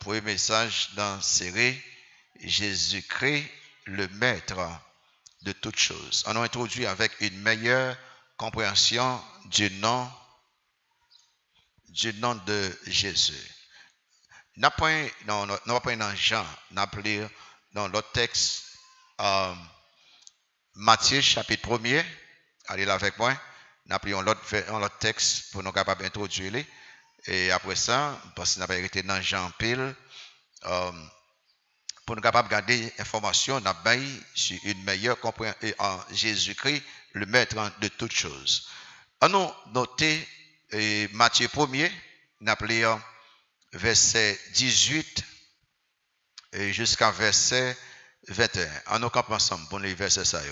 Premier message dans la série Jésus-Christ, le maître de toutes choses. On a introduit avec une meilleure compréhension du nom de Jésus. Nous n'avons pas dans Jean, nous appelons dans l'autre texte Matthieu chapitre 1er. Allez là avec moi. Nous appelons l'autre texte pour nous capables d'introduire. Et après ça, parce que nous avons été dans Jean pile, pour nous capables de garder l'information, nous avons sur une meilleure compréhension en Jésus-Christ, le maître de toutes choses. On a noté Matthieu 1er, nous appelons verset 18 jusqu'à verset 21. On a campé ensemble pour les versets ça.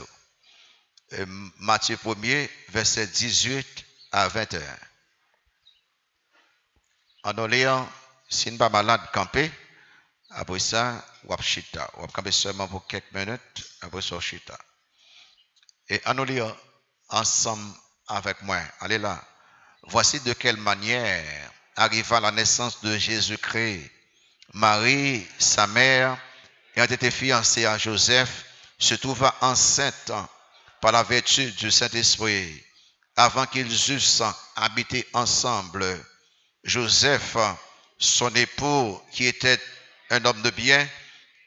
Matthieu 1er, verset 18 à 21. En allant, si nous ne sommes pas malade, camper, après ça, on va chita. On va camper seulement pour quelques minutes, après ça, chita. Et en allant ensemble avec moi, allez là. Voici de quelle manière arriva la naissance de Jésus-Christ. Marie, sa mère, ayant été fiancée à Joseph, se trouva enceinte par la vertu du Saint-Esprit. Avant qu'ils eussent habité ensemble, Joseph, son époux, qui était un homme de bien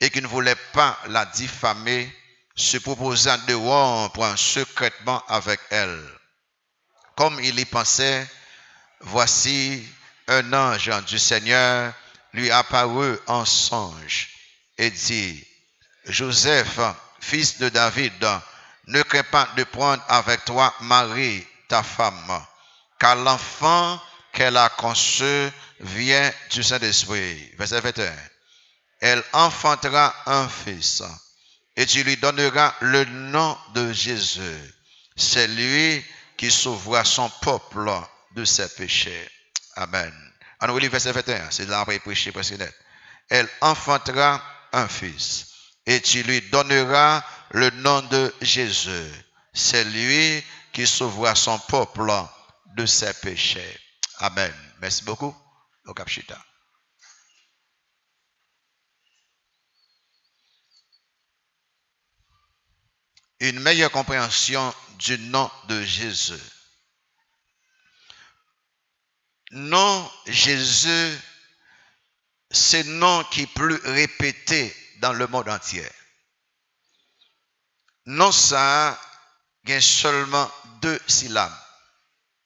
et qui ne voulait pas la diffamer, se proposa de rompre secrètement avec elle. Comme il y pensait, voici un ange du Seigneur lui apparut en songe et dit, Joseph, fils de David, ne crains pas de prendre avec toi Marie, ta femme, car l'enfant qu'elle a conçu vient du Saint-Esprit. Verset 21. Elle enfantera un fils et tu lui donneras le nom de Jésus. C'est lui qui sauvera son peuple de ses péchés. Amen. On relit verset 21, c'est là après prêcher précédent. Elle enfantera un fils et tu lui donneras le nom de Jésus. C'est lui qui sauvera son peuple de ses péchés. Amen. Merci beaucoup. Au Capchita. Une meilleure compréhension du nom de Jésus. Nom Jésus, c'est le nom qui est plus répété dans le monde entier. Non, ça, il y a seulement 2 syllabes.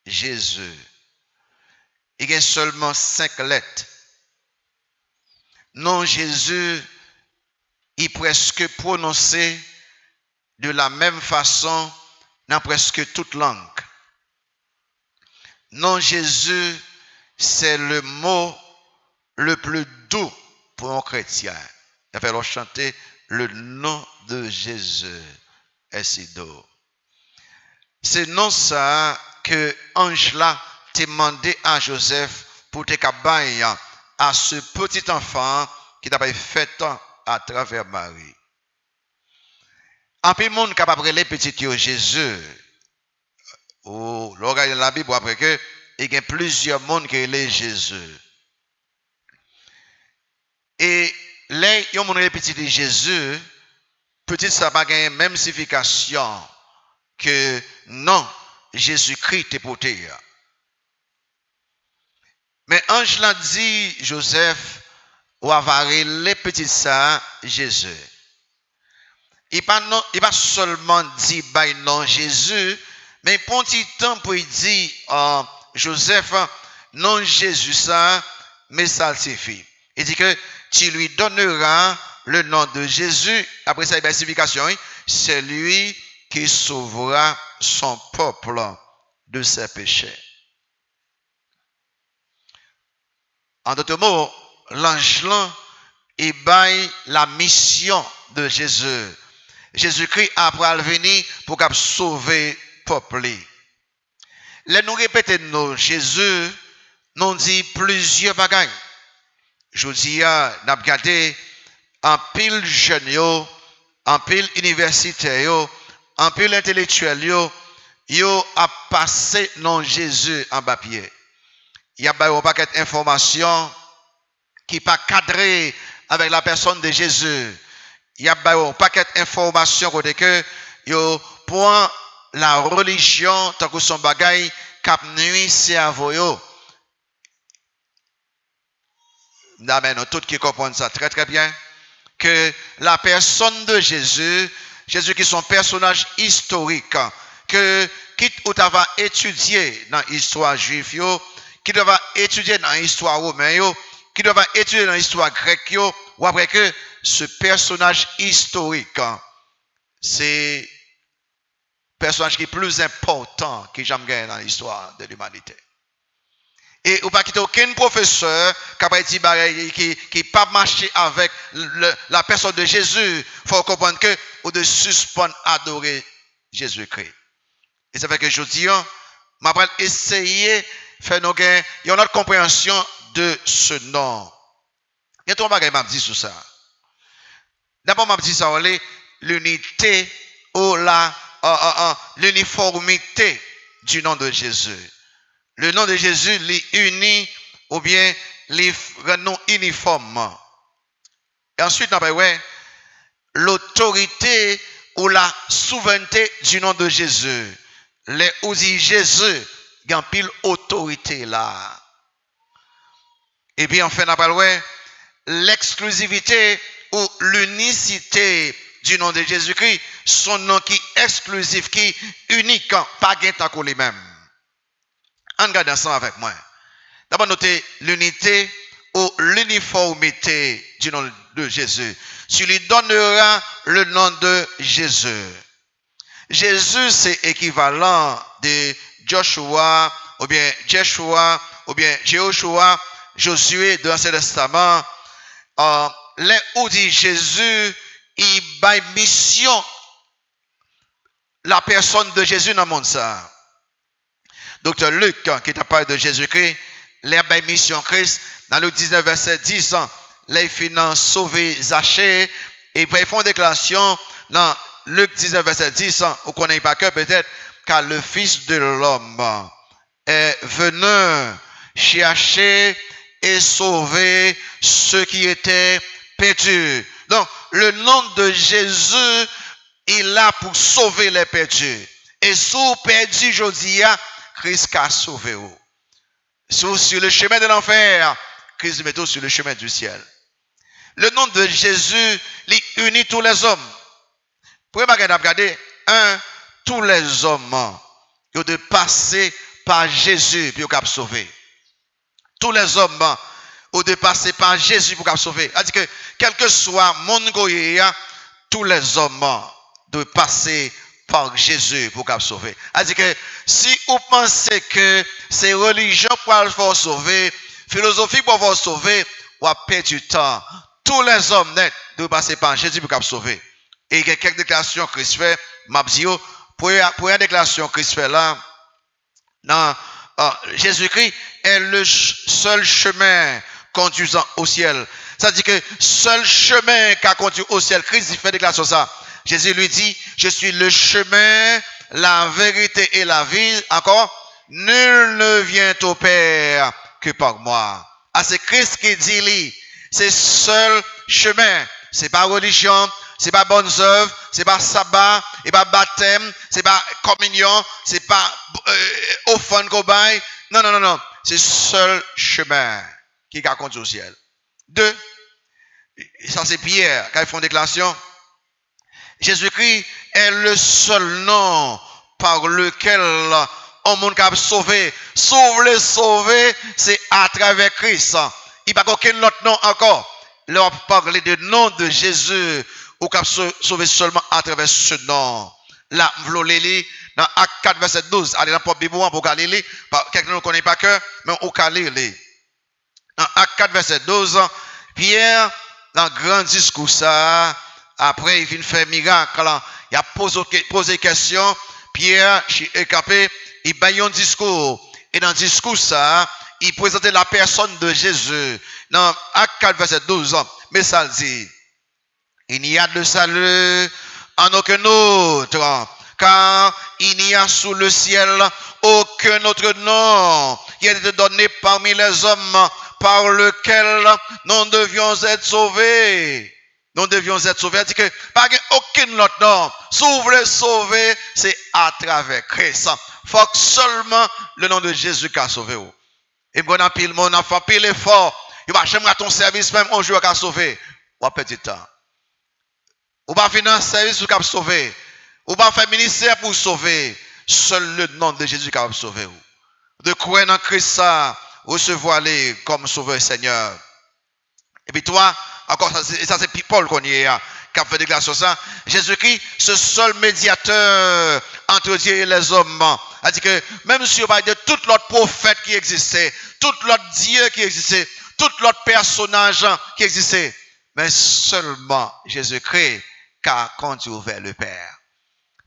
Jésus. Il y a seulement 5 lettres. Non, Jésus est presque prononcé de la même façon dans presque toute langue. Non, Jésus, c'est le mot le plus doux pour un chrétien. Il va falloir chanter le nom de Jésus. Et si doux. C'est non ça que ange là t'a demandé à Joseph pour te cabaye à ce petit enfant qui t'a fait à travers Marie. En plus, le monde capable de les petits Jésus. Ou l'organe de la Bible après que il y a plusieurs mondes qui relèvent Jésus. Et là, il y a un petit de Jésus, petit ça pas gagne même signification que non, Jésus-Christ est porté. Mais ange l'a dit Joseph, ou avarer les petits ça Jésus. Il pas seulement dit by non Jésus, mais pour un petit temps pour dire Joseph, non Jésus ça, mais ça suffit. Il dit que tu lui donneras le nom de Jésus. Après ça, il y a une signification. C'est lui qui sauvera son peuple de ses péchés. En d'autres mots, l'ange est la mission de Jésus. Jésus-Christ après venir pour sauver le peuple. Là, nous répétons, Jésus nous dit plusieurs bagages. Je dis, nous avons regardé en pile jeune, en pile universitaire, en pile intellectuel, yo a passé non Jésus en papier. Il y a un paquet d'informations qui pas cadré avec la personne de Jésus. Il y a un paquet d'informations côté que yo point la religion tant que son bagay cap nuit cerveau yo. Amen. Tout qui comprennent ça très très bien que la personne de Jésus qui est son personnage historique que quitte ou t'ava étudié dans l'histoire juive yo, qui doit étudier dans l'histoire romaine yo, qui doit étudier dans l'histoire grecque yo, ou après que ce personnage historique c'est le personnage qui est plus important que jamais gagné dans l'histoire de l'humanité. Et ou pas quitter aucun professeur qui pas marché avec la personne de Jésus, faut comprendre que ou de suspendre adorer Jésus-Christ. Et ça fait que je dis, je vais essayer de faire une autre compréhension de ce nom. Il y a trois bagages que je dis sur ça. D'abord, je dis ça, l'unité ou l'uniformité du nom de Jésus. Le nom de Jésus les unit ou bien les non uniformes. Et ensuite, on va l'autorité ou la souveraineté du nom de Jésus. Les ou dit Jésus, il y a pile autorité là. Et puis enfin, on va l'exclusivité ou l'unicité du nom de Jésus-Christ, son nom qui est exclusif, qui est unique, pas gain les mêmes. En regardant ça avec moi. D'abord, notez l'unité ou l'uniformité du nom de Jésus. Tu lui donneras le nom de Jésus. Jésus, c'est équivalent de Joshua, ou bien Jeshua, ou bien Jehoshua, Josué de l'Ancien Testament. Les où dit Jésus, il a mission la personne de Jésus dans le monde ça. Docteur Luc, qui t'a parlé de Jésus-Christ, les mission Christ, dans le 19 verset 10, les finances sauver Zachée, et ils font une déclaration dans Luc 19 verset 10, on ne connaît pas que peut-être, car le Fils de l'homme est venu chercher et sauver ceux qui étaient perdus. Donc, le nom de Jésus, il est là pour sauver les perdus. Et sous perdu, je dis, Christ a sauvé vous. Sur le chemin de l'enfer, Christ met sur le chemin du ciel. Le nom de Jésus, il unit tous les hommes. Pour regarder, tous les hommes, ils ont passer par Jésus pour qu'ils sauver. Tous les hommes ont de passer par Jésus pour qu'ils sauver. C'est-à-dire que, quel que soit mon goye, tous les hommes doivent passer par Jésus pour qu'ils sauver. C'est-à-dire que, si vous pensez que c'est religion pour vous sauver, philosophie pour vous sauver, vous perdez du temps. Tous les hommes net doivent passer par Jésus pour qu'ils sauver. Et il y a quelques déclarations que Christ fait, Mabzio, pour une déclaration que Christ fait là, non, Jésus-Christ est le seul chemin conduisant au ciel. Ça dit que seul chemin qui a conduit au ciel, Christ il fait déclaration ça. Jésus lui dit, je suis le chemin, la vérité et la vie. Encore, nul ne vient au Père que par moi. Ah, c'est Christ qui dit lui, c'est seul chemin. C'est pas religion, c'est pas bonnes œuvres, c'est pas sabbat, c'est pas baptême, c'est pas communion, c'est pas offrande cobaye. Non. C'est seul chemin qui a conduit au ciel. Deux, ça c'est Pierre, quand ils font déclaration. Jésus-Christ est le seul nom par lequel on monde cap sauver. Sauver, c'est à travers Christ. Il n'y a pas aucun autre nom encore. Là, on parle de nom de Jésus ou cap sauver seulement à travers ce nom. Là, vous l'avez dans Acte 4, verset 12. Allez dans le Bible pour aller lire. Quelqu'un ne connaît pas que, mais on peut lire. Dans Acte 4, verset 12, Pierre, dans le grand discours, ça, après, il vient faire miracle. Il a posé question. Pierre, écapé, il baille un discours. Et dans le discours, ça, il présentait la personne de Jésus. Dans Acte 4, verset 12, mais ça dit, il n'y a de salut en aucun autre, car il n'y a sous le ciel aucun autre nom qui a été donné parmi les hommes par lequel nous devions être sauvés. Nous devions être sauvés. C'est-à-dire que pas aucun autre nom. Si vous voulez sauver, c'est à travers Christ. Faut que seulement le nom de Jésus qui a sauvé vous. Et bon, on a fait pile effort. Il va jamais à ton service même un jour qui a sauvé. Ou petit temps. Ou pas finir un service pour sauver. Ou pas faire ministère pour sauver. Seul le nom de Jésus qui a sauvé vous. De croire en Christ ça, recevoir-les comme sauveur Seigneur. Et puis toi, encore ça c'est Paul qu'on y est, qui a fait déclaration ça. Jésus-Christ, ce seul médiateur entre Dieu et les hommes. C'est-à-dire que même si on parle de tout l'autre prophète qui existait, tout l'autre Dieu qui existait, tout l'autre personnage qui existait, mais seulement Jésus-Christ qui a conduit vers le Père.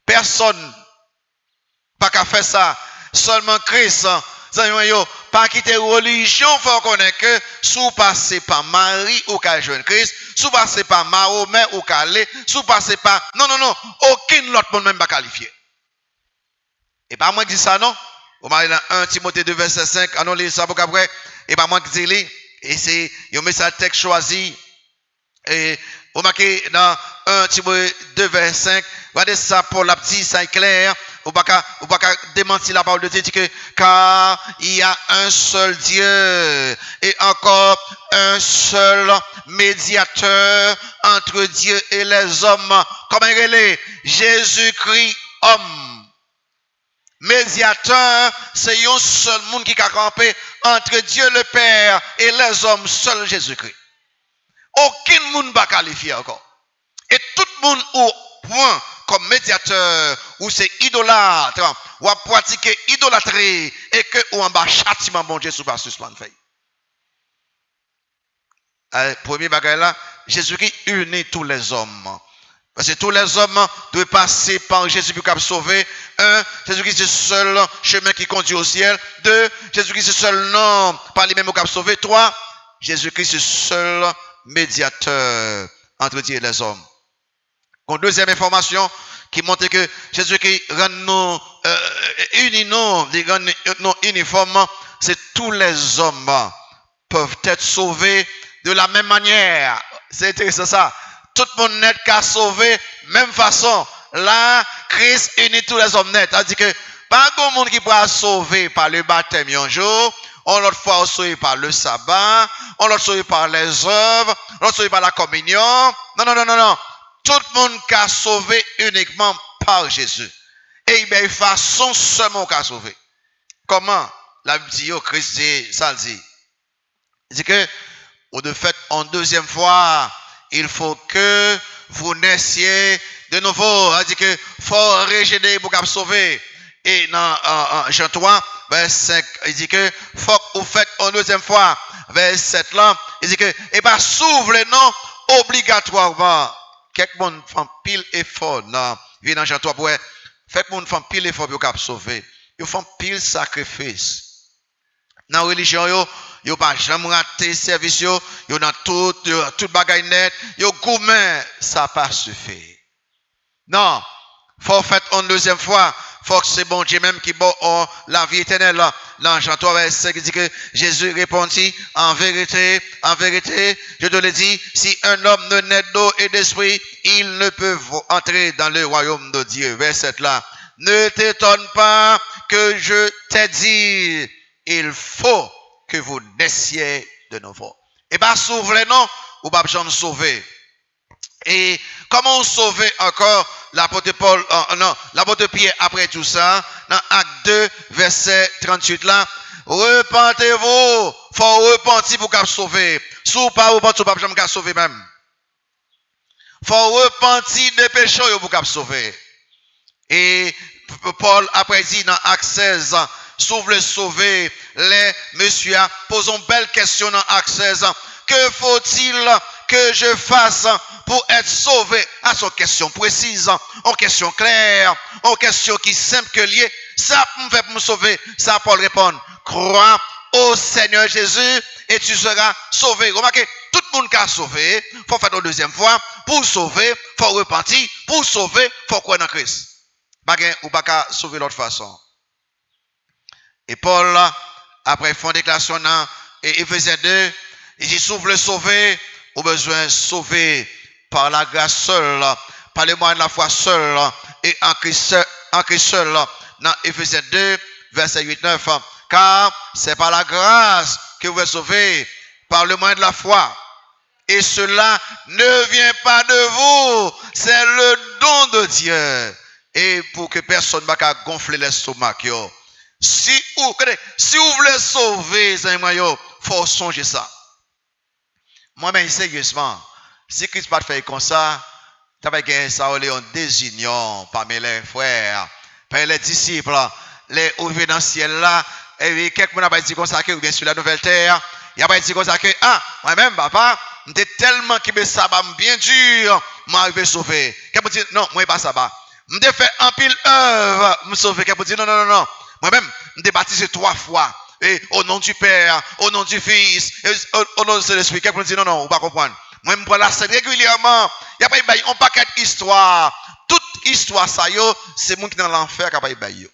Personne pas qu'à faire ça, seulement Christ. Pas quitter religion, faut connaître que sous passer par Marie ou qu'à jeune Christ, sous passer par Mahomet ou qu'à aller, sous passer par non, aucun autre monde même pas qualifié. Et pas moi qui dis ça non. On m'a dit dans 1 Timothée 2 verset 5, on lit ça pour après. Et pas moi qui dis et c'est un message texte choisi. Et on m'a dit dans 1 Timothée 2 verset 5, regardez ça pour la petite, ça est clair. Ou pas démentir la parole de Dieu, dit que car il y a un seul Dieu et encore un seul médiateur entre Dieu et les hommes. Comment il est? Jésus-Christ homme. Médiateur, c'est un seul monde qui a campé entre Dieu le Père et les hommes, seul Jésus-Christ. Aucun monde ne va qualifier encore. Et tout le monde au point comme médiateur, ou c'est idolâtre, ou à pratiquer idolâtrie, et que ou en bas châtiment bon Dieu sous pas suspendre fait. Premier bagage là, Jésus-Christ unit tous les hommes. Parce que tous les hommes doivent passer par Jésus pour sauver. 1, Jésus-Christ c'est le seul chemin qui conduit au ciel. 2, Jésus-Christ c'est le seul nom par lui-même pour sauver. 3, Jésus-Christ c'est le seul médiateur entre Dieu et les hommes. Une deuxième information qui montre que Jésus-Christ rend nous unis, nous uniformes, c'est tous les hommes peuvent être sauvés de la même manière. C'est intéressant ça. Tout le monde net qu'à sauver, même façon. Là, Christ unit tous les hommes net. C'est-à-dire que pas de monde qui pourra sauver par le baptême un jour, on l'autre fois sauvé par le sabbat, on l'autre sauvé par les œuvres, on l'autre sauvé par la communion. Non. Tout le monde qui a sauvé uniquement par Jésus. Et il y a une façon seulement qu'à sauver. Comment? La Bible dit, Christ dit, ça le dit. Il dit que, ou de fait, en deuxième fois, il faut que vous naissiez de nouveau. Il dit que, faut régénérer pour qu'à sauver. Et dans Jean 3, verset 5, il dit que, faut que vous faites en deuxième fois, verset 7 là, il dit que, et pas s'ouvre les noms obligatoirement. Quelqu'un fait pile effort dans Jean 3 pour fait monde fait pile effort pour cap sauver. Ils font pile sacrifice. Dans religion yo pas jamais rater service yo dans tout bagaille net, yo gourmet, ça pas suffit. Non, faut faire une deuxième fois. Faut que c'est bon Dieu même qui bon la vie éternelle. Dans Jean 3, verset 5, il dit que Jésus répondit, en vérité, je te le dis, si un homme ne naît d'eau et d'esprit, il ne peut entrer dans le royaume de Dieu. Verset là. Ne t'étonne pas que je t'ai dit, il faut que vous naissiez de nouveau. Et bien, sauve-les non, ou pas besoin de sauver. Et comment sauver encore l'apôtre Paul, l'apôtre Pierre après tout ça, dans Acte 2, verset 38 là, repentez-vous, faut repentir pour qu'à sauver. Si vous pas repentir, vous ne pouvez pas sauver même. Faut repentir des péchés pour qu'à sauver. Et Paul après dit dans Acte 16, sauve le sauver, les messieurs posons belle question dans Acte 16. Que faut-il que je fasse pour être sauvé? À son question précise, en question claire, en question qui simple que liée. Ça me fait me sauver. Ça Paul répond, crois au Seigneur Jésus et tu seras sauvé. Remarquez, tout le monde qui a sauvé, il faut faire une deuxième fois. Pour sauver, il faut repentir. Pour sauver, il faut croire en Christ. Ou pas sauver de l'autre façon. Et Paul, après, il fait une déclaration dans et Éphésiens 2, il dit, si vous voulez sauver, au besoin sauver par la grâce seule, par le moyen de la foi seule, et en Christ seul, dans Éphésiens 2, verset 8-9, car c'est par la grâce que vous êtes sauvés, par le moyen de la foi. Et cela ne vient pas de vous, c'est le don de Dieu. Et pour que personne ne va gonfler l'estomac. Si vous voulez sauver, il faut songer ça. Moi-même, sérieusement, si Christ pas fait comme ça, tu vas gagner ça en désunion parmi les frères, parmi les disciples, les ouvriers dans le ciel là, et quelqu'un n'a pas dit comme ça que, ou bien sur la nouvelle terre, il n'a pas dit comme ça que, moi-même, papa, j'étais tellement qui me sabbat bien dur, m'arriver sauver. Quelqu'un dit, non, moi, pas sabbat. M'ai fait un pile œuvre, me sauver. Quelqu'un dit, non. Moi-même, m'ai baptisé 3 fois. Et au nom du Père, au nom du Fils, et au nom de l'Esprit. Quelqu'un dit, non, on ne va pas comprendre. Moi, je prends la scène régulièrement. Il n'y a pas un paquet d'histoire. Toute histoire, ça, c'est le monde qui est dans l'enfer qui n'a pas eu.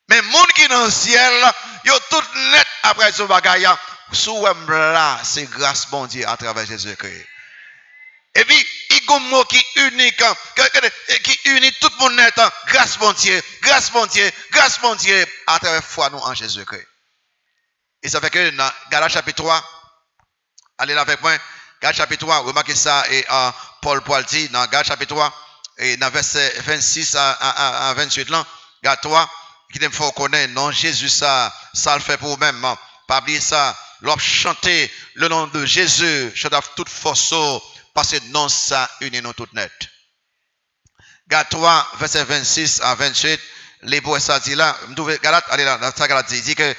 Mais le monde qui est dans le ciel, il est tout net après ce bagage. Sous là, c'est grâce bon Dieu à travers Jésus-Christ. Et puis, il y a un mot qui est unique, qui unit tout le monde net. Grâce bon Dieu, grâce bon Dieu, grâce bon Dieu à travers foi nous en Jésus-Christ. Et ça fait que dans Galates chapitre 3, allez là avec moi, Galates chapitre 3, remarquez ça, et Paul dit dans Galates chapitre 3, et dans verset 26 à 28 là, Galates 3, qui il faut connaître, non, Jésus ça le fait pour vous-même, pas oublier ça, l'homme chanter le nom de Jésus, chante avec toute force, parce que non, ça unit nous tout net. Galates 3, verset 26 à 28, les poètes ça dit là, Galates, allez là, dans Galates dit que,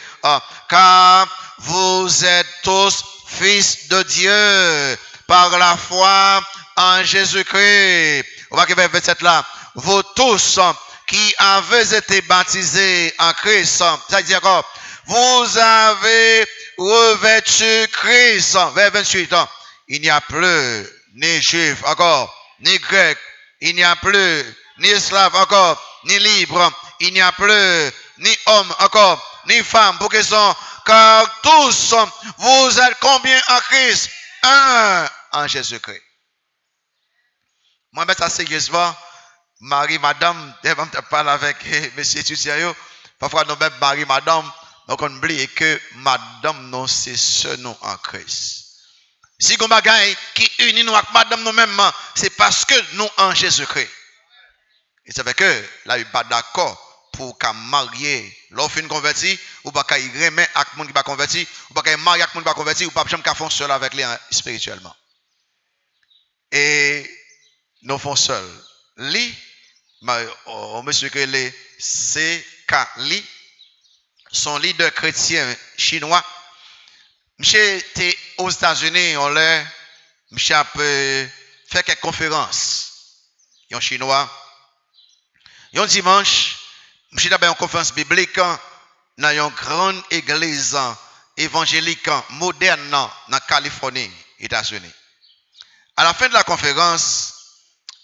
car vous êtes tous fils de Dieu, par la foi en Jésus-Christ. On va vers 27 là, vous tous qui avez été baptisés en Christ, ça veut dire quoi? Vous avez revêtu Christ. Vers 28 ans. Il n'y a plus ni juif encore, ni grec. Il n'y a plus ni esclave encore, ni libre. Il n'y a plus ni homme encore, ni femme. Pour qu'ils sont, car tous, vous êtes combien en Christ? Un en Jésus-Christ. Moi, je ça sérieusement. Marie, madame, je parle avec monsieur étudiant. Parfois, nous même Marie, madame. Donc, on oublie que madame, nous, c'est ce nom en Christ. Si on bagaille qui unit nous avec madame nous-mêmes, c'est parce que nous en Jésus-Christ. Et ça fait que là, il n'est pas d'accord pour qu'à marier l'offre converti, ou pas qu'à y remettre avec le monde qui n'est pas converti, ou pas qu'à marier avec le monde qui n'est pas converti, ou pas jamais qu'à faire seul avec lui spirituellement. Et nous faisons seul. Li, on me suit que les C.K. son leader chrétien chinois. Monsieur était aux États-Unis, monsieur a fait quelques conférences. En chinois. Un dimanche, monsieur a fait une conférence biblique dans une grande église évangélique moderne dans Californie, États-Unis. À la fin de la conférence,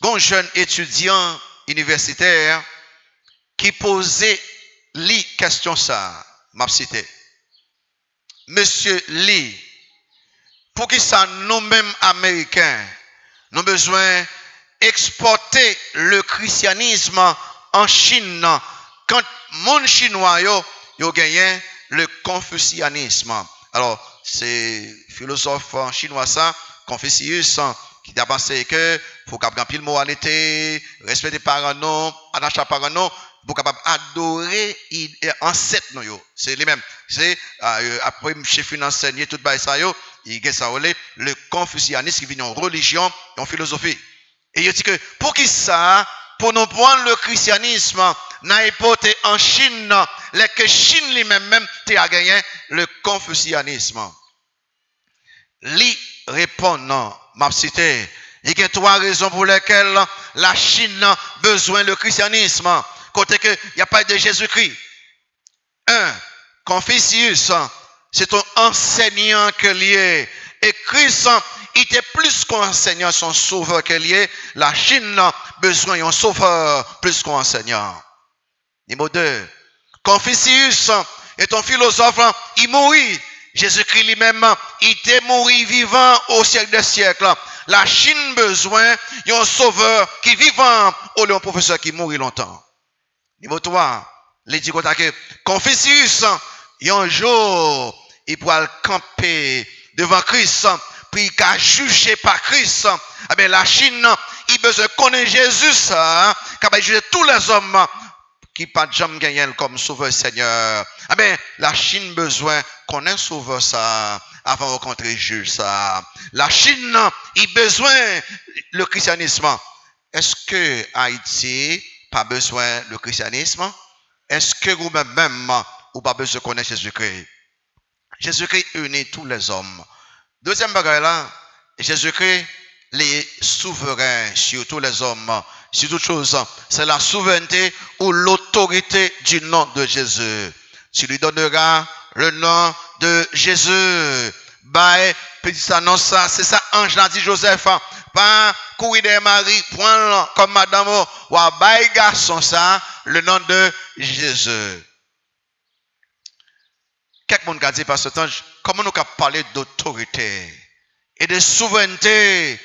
un jeune étudiant universitaire qui posait Li question ça, m'a cité. Monsieur Li, pour qui ça nous-mêmes Américains, nous avons besoin d'exporter le christianisme en Chine quand mon chinois yo gagné le confucianisme. Alors, c'est philosophe chinois ça, Confucius, qui a pensé que pour qu'il y ait pile moralité, respecter parents non, attacher parents non, pour capable adorer ancêtre nous. C'est les mêmes. C'est après chef enseigné tout bail ça yo, il y a ça le confucianisme qui vient en religion et en philosophie. Et il dit que pour qui ça, pour nous prendre le christianisme, n'a importé en Chine, les que Chine lui-même a gagné le confucianisme. Li répond non, m'a cité. Il y a 3 raisons pour lesquelles la Chine a besoin du christianisme. Côté que il n'y a pas de Jésus-Christ. 1. Confucius, c'est un enseignant que lié. Et Christ, il était plus qu'un enseignant, son sauveur que lié. La Chine a besoin d'un sauveur plus qu'un enseignant. Numéro 2. Confucius est un philosophe, il mourit. Jésus-Christ lui-même, il était mort vivant au siècle des siècles. La Chine besoin d'un sauveur qui vivant au lieu d'un professeur qui mourit longtemps. Numéro 3, il dit que Confucius, un jour, il pourra camper devant Christ, puis il a jugé par Christ. Eh bien, la Chine, il besoin de connaître Jésus, qui va juger tous les hommes qui pas jamais gagné comme sauveur Seigneur. Eh bien, la Chine besoin qu'on ait sauveur ça avant de rencontrer juge ça. La Chine, il besoin le christianisme. Est-ce que Haïti pas besoin le christianisme? Est-ce que vous-même ou pas besoin de connaître Jésus-Christ? Jésus-Christ unit tous les hommes. Deuxième bagage là, Jésus-Christ les souverains sur tous les hommes, sur toutes choses. C'est la souveraineté ou l'autorité du nom de Jésus. Tu lui donneras le nom de Jésus. Bye, petit annonce ça, c'est ça, ange l'a dit Joseph. Pas courir des maris, point comme madame, ou bye garçon ça, le nom de Jésus. Quelqu'un m'a dit par ce temps, comment nous pouvons parler d'autorité et de souveraineté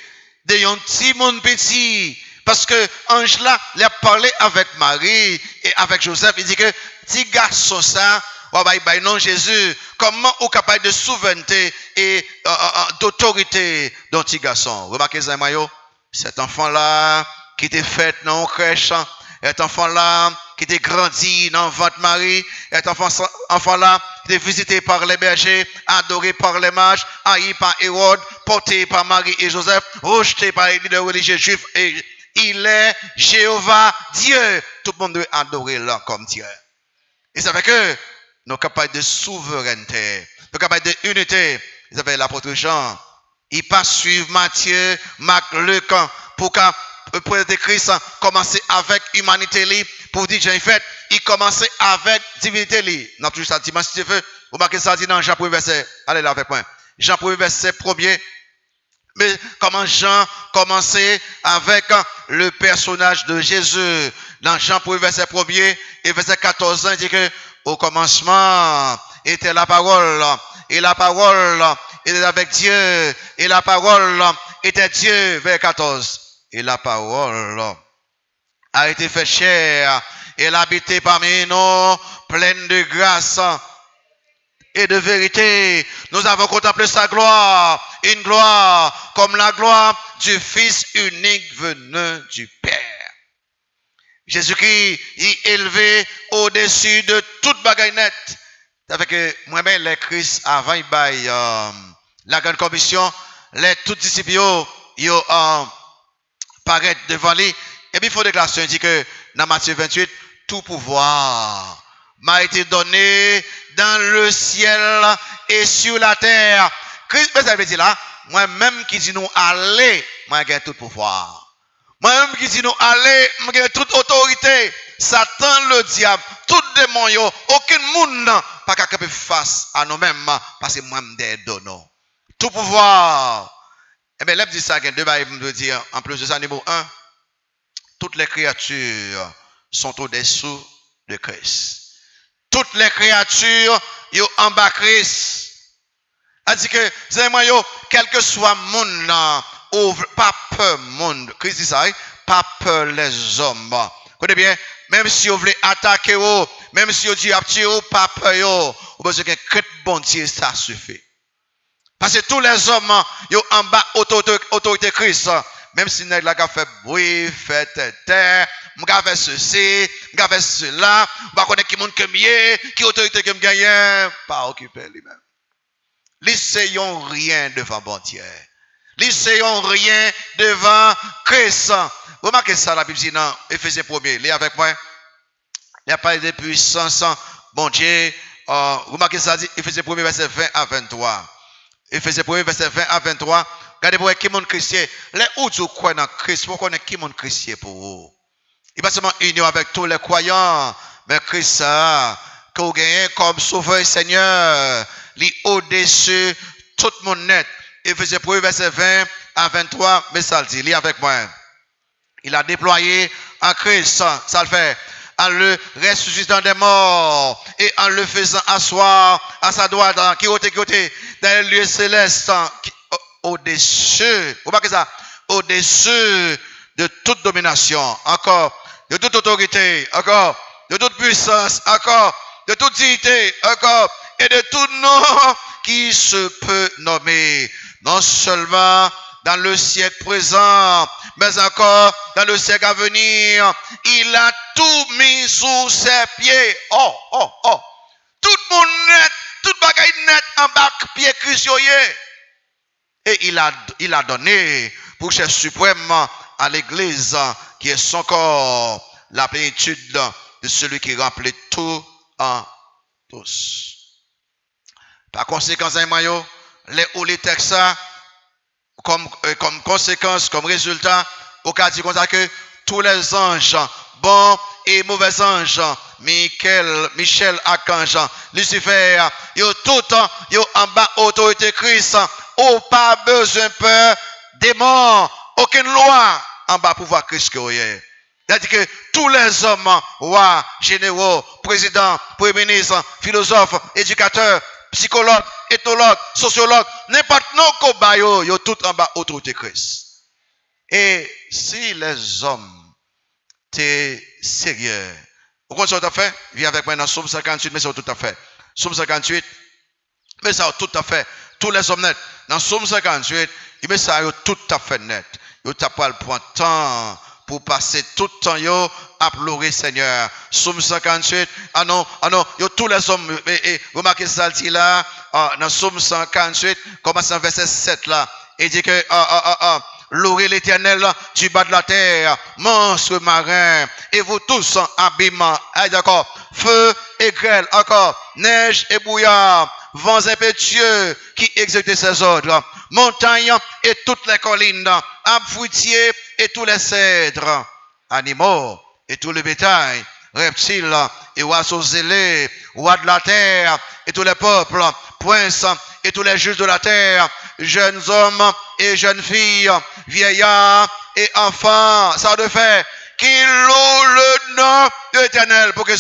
de un petit monde petit? Parce que ange là, il a parlé avec Marie et avec Joseph. Il dit que petit garçon ça, non Jésus, comment on est capable de souveraineté et d'autorité d'un petit garçon? Remarquez ça, Mayo, cet enfant-là qui était fait dans une crèche, cet enfant-là qui était grandi dans ventre Marie, cet enfant-là qui était visité par les bergers, adoré par les mages, haï par Hérode, porté par Marie et Joseph, rejeté par les leaders religieux juifs, et il est Jéhovah Dieu. Tout le monde doit adorer là comme Dieu. Et ça fait que nous sommes capables de souveraineté, nous sommes capables d'unité. Ils avaient l'apôtre Jean. Il pas suivre Matthieu, Marc, Luc, pour que Christ commencer avec humanité libre, pour dire j'ai fait, il commençait avec divinité libre. Nous avons toujours ça dimanche si tu veux. Vous marquez ça dit dans Jean 1er verset. Allez là avec moi. Jean 1er verset 1er. Mais comment Jean commençait avec le personnage de Jésus. Dans Jean 1er verset 1er et verset 14, il dit que au commencement était la parole, et la parole était avec Dieu, et la parole était Dieu, vers 14. Et la parole a été faite chair, et elle habitait parmi nous, pleine de grâce et de vérité. Nous avons contemplé sa gloire, une gloire comme la gloire du Fils unique venu du Père. Jésus-Christ est élevé au-dessus de toute bagaille nette. Ça fait que moi-même, les Christ, avant il baille la grande commission, les tous disciples, ils paraissent devant lui. Et puis il faut déclarer, il dit que dans Matthieu 28, tout pouvoir m'a été donné dans le ciel et sur la terre. Christ, ça veut dire là, moi-même qui dis nous aller, moi j'ai tout pouvoir. Moi-même qui dis nous aller, moi j'ai toute autorité. Satan, le diable, tout démon, aucun monde pas capable face à nous-mêmes parce que moi-même des donnons. Tout pouvoir. Eh bien, là, dit ça, il y a deux bails, je veux dire, en plus de ça, niveau 1, toutes les créatures sont au-dessous de Christ. Toutes les créatures, sont en bas Christ. C'est-à-dire que, quel que soit le monde, pas peur monde. Christ dit ça, pas peur les hommes. Écoutez bien, même si vous voulez attaquer, même si vous dites pas peur, vous besoin qu'un crête bon Dieu, ça suffit. Parce que tous les hommes, ils sont en bas autorité Christ. Même si nous avons fait bruit, fait terre, nous avons fait ceci, nous avons fait cela, nous ne connaissons pas qui est mieux, qui autorité qui gagne, pas occupé lui-même. L'essayons rien devant bon Dieu. L'essayons rien devant Christ. Remarquez ça, la Bible dit dans Éphésiens 1er. Lisez avec moi. Il n'y a pas de puissance, bon Dieu. Remarquez ça, dit Éphésiens 1er, verset 20 à 23. Éphésiens 1er, verset 20 à 23. Regardez pour qui monde chrétien. Les autres croient dans Christ. Pour connaître qui monde chrétien pour vous. Il n'est pas seulement union avec tous les croyants, mais Christ, que vous gagnez comme sauveur et Seigneur, li au-dessus tout le monde net. Éphésiens 1er, verset 20 à 23, mais ça le dit, lis avec moi. Il a déployé en Christ, ça le fait, en le ressuscitant des morts et en le faisant asseoir à sa droite, qui côté, dans les lieux célestes, au-dessus, vous voyez ça, au-dessus de toute domination, encore, de toute autorité, encore, de toute puissance, encore, de toute dignité, encore, et de tout nom qui se peut nommer, non seulement dans le siècle présent, mais encore dans le siècle à venir. Il a tout mis sous ses pieds. Oh. Tout le monde net, tout bagaille net en bas pied Christ. Et il a donné pour chef suprême à l'église qui est son corps, la plénitude de celui qui remplit tout en tous. Par conséquent, les textes, comme conséquence, comme résultat, au cas du constat que tous les anges, bons et mauvais anges, Michel, Archange, Lucifer, yo tout yo en bas autorité Christ, ou pas besoin peur, démon, aucune loi en bas pouvoir Christ que c'est-à-dire que tous les hommes, rois, généraux, présidents, premiers ministres, philosophes, éducateurs, psychologues, éthologues, sociologues, n'importe nos cobayos, yo tout en bas autorité Christ. Et si les hommes t'es sérieux, vous comprenez ce que tu as fait? Viens avec moi dans Somme 58, mais c'est tout à fait. Somme 58, mais ça tout à fait. Tous les hommes nets, dans Somme 58, mais ça tout à fait net. Yo t'as pas le point de temps pour passer tout le temps yo à pleurer Seigneur. Somme 58, yo tous les hommes, remarquez ça là, dans Somme 58, commençant verset 7 là, il dit que, louez l'Éternel du bas de la terre, monstres marins, et vous tous en abîmement. D'accord. Feu et grêle, encore. Neige et brouillard, vents impétueux qui exécutent ses ordres. Montagnes et toutes les collines, arbres fruitiers et tous les cèdres. Animaux et tout le bétail, reptiles et oiseaux zélés, rois de la terre et tous les peuples, princes et tous les juges de la terre, jeunes hommes et jeunes filles, vieillards et enfants, ça de fait, qui louent le nom de l'Éternel pour que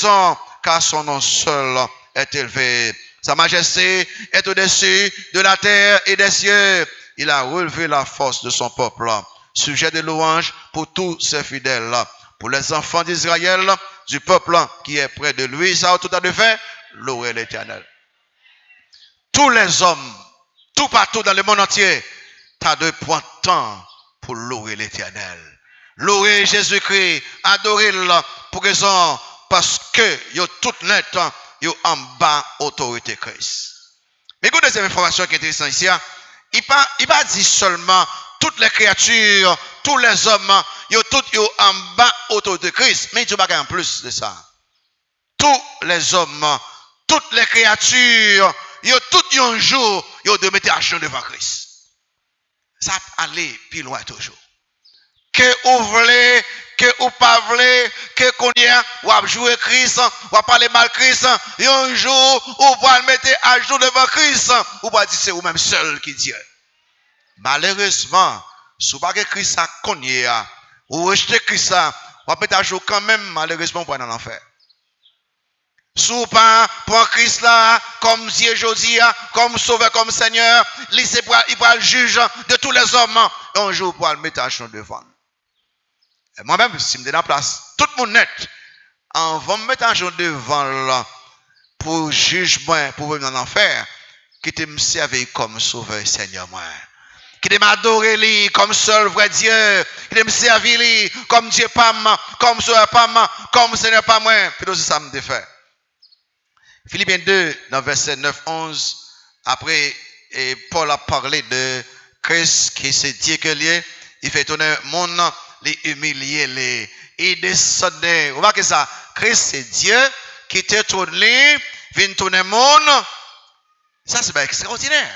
car son nom seul est élevé. Sa majesté est au-dessus de la terre et des cieux. Il a relevé la force de son peuple, sujet de louange pour tous ses fidèles, pour les enfants d'Israël, du peuple qui est près de lui. Ça a tout à fait, louer l'Éternel. Tous les hommes, tout partout dans le monde entier, t'as deux points de temps pour louer l'Éternel. Louer Jésus-Christ, adorer-le pour raison, parce que yo tout net, yo en bas autorité Christ. Mais écoutez cette information qui est intéressante ici, il pas dit seulement toutes les créatures, tous les hommes, yo tout yo en bas autorité Christ, mais il dit en plus de ça. Tous les hommes, toutes les créatures, yo tout un jour, yo de mettre action devant Christ. Ça aller plus loin toujours. Que vous voulez, que vous pas voulez, que qu'on y a, ou jouer Christ, ou parler mal Christ, et un jour, ou va le mettre à jour devant Christ, ou va dire c'est vous-même seul qui dit. Malheureusement, si vous pas que Christ a cogné, ou rejeter Christ, ou va mettre à jour quand même, malheureusement, pour aller dans l'enfer. Si vous pas prendre Christ là, comme Dieu Josie, comme sauveur, comme Seigneur, il va le juge de tous les hommes, et un jour, pour le mettre à jour devant. Moi-même, si je me donne la place, tout le monde net, on va me mettre un jour devant là pour jugement, pour venir dans l'enfer, qui te me servir comme sauveur Seigneur moi. Qui te m'adorer lui comme seul vrai Dieu, qui te me servir lui comme Dieu pas moi, comme sauveur pas moi, comme Seigneur pas moi. Puis aussi ça me défait. Philippiens 2, dans verset 9-11, après, Paul a parlé de Christ qui c'est Dieu que lié, il fait tourner mon nom. Les humilier, il descendait. Vous voyez ça? Christ, c'est Dieu qui te tourne, vient tourner le monde. Ça, c'est extraordinaire.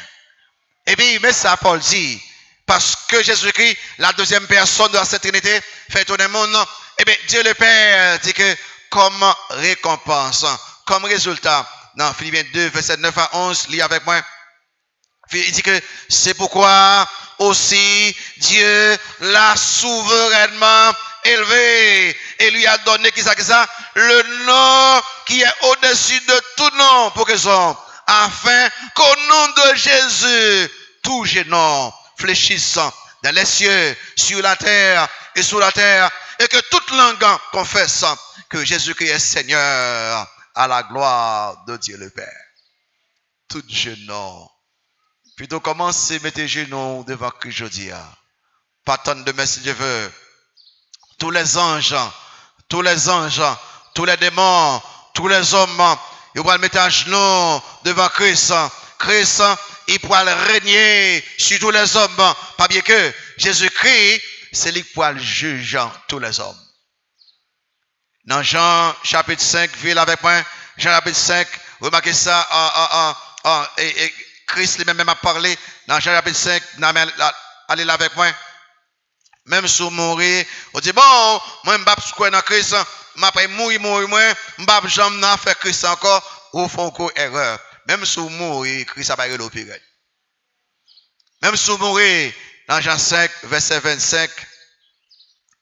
Et puis, il met ça, Paul dit, parce que Jésus-Christ, la deuxième personne de la Sainte Trinité, fait tourner le monde. Et bien, Dieu le Père dit que, comme récompense, comme résultat, dans Philippiens 2, verset 9 à 11, lis avec moi. Il dit que c'est pourquoi aussi Dieu l'a souverainement élevé et lui a donné qui ça le nom qui est au-dessus de tout nom pour que sont, afin qu'au nom de Jésus, tout genou fléchissant dans les cieux, sur la terre et sous la terre, et que toute langue confesse que Jésus-Christ est Seigneur, à la gloire de Dieu le Père. Tout genou. Plutôt commencez à mettre les genoux devant Christ aujourd'hui. Pas tant de merci Dieu veut. Tous les anges, tous les démons, tous les hommes, ils vont mettre à genoux devant Christ. Christ, il pourra régner sur tous les hommes. Pas bien que Jésus-Christ, c'est lui qui pourra juger tous les hommes. Dans Jean chapitre 5, ville avec moi, Jean chapitre 5, remarquez ça, et Christ lui-même a parlé dans Jean chapitre 5, allez là avec moi. Même si vous mourrez, on dit, bon, moi, je ne suis pas dans Christ, je vais mourir, moi, je ne vais jamais faire Christ encore, ou font encore erreur. Même si vous mourrez, Christ a pas l'opéré. Même si vous mourrez, dans Jean 5, verset 25,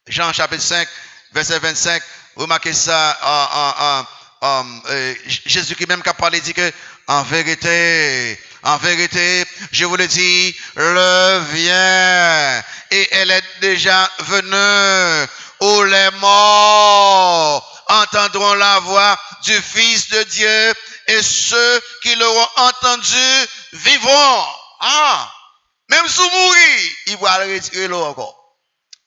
Jean chapitre 5, verset 25, remarquez ça, Jésus qui même qui a parlé dit que, en vérité, je vous le dis, l'heure vient et elle est déjà venue où les morts entendront la voix du Fils de Dieu et ceux qui l'auront entendu vivront. Ah, même si vous mourrez, il va retirer l'eau encore.